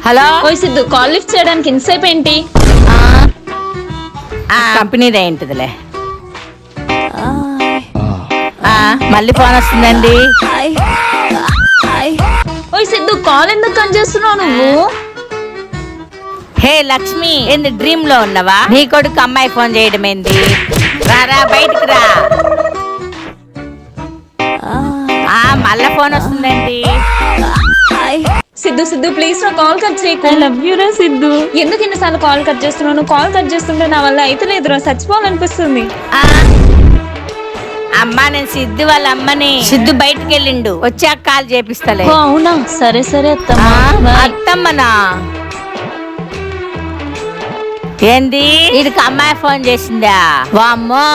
Hello ఓయ్ Siddhu, call lift చేయడానికి ఇంతసేపు ఏంటి? కంపెనీదే ఏంటిదిలే. మళ్ళీ ఫోన్ వస్తుందండి. ఓయ్ సిద్ధు, కాల్ ఎందుకు కట్ చేస్తున్నావు నువ్వు? హే లక్ష్మి, ఏంది డ్రీమ్ లో ఉన్నవా? నీ కొడుకు అమ్మాయి ఫోన్ చేయడం ఏంది? రారా బయటికి రా. మళ్ళా ఫోన్ వస్తుందండి. సిద్ధు సిద్ధు ప్లీజ్ నా కాల్ కట్ చేయకు. ఐ లవ్ యూ రా సిద్ధు. ఎందుకు ఇన్నిసార్లు కాల్ కట్ చేస్తున్నావు? నువ్వు కాల్ కట్ చేస్తుంటే నా వల్ల అయితే లేదురా, చచ్చిపోవాలనిపిస్తుంది. అమ్మా, నేను సిద్ధు వాళ్ళ అమ్మని. సిద్ధు బయటికి వెళ్ళిండు, వచ్చాక కాల్ చేపిస్తలే. అవునా, సరే సరే అత్తమ్మా. అత్తమ్మనా? ఏంది, వీడికి అమ్మాయి ఫోన్ చేసిందా? వామ్మో.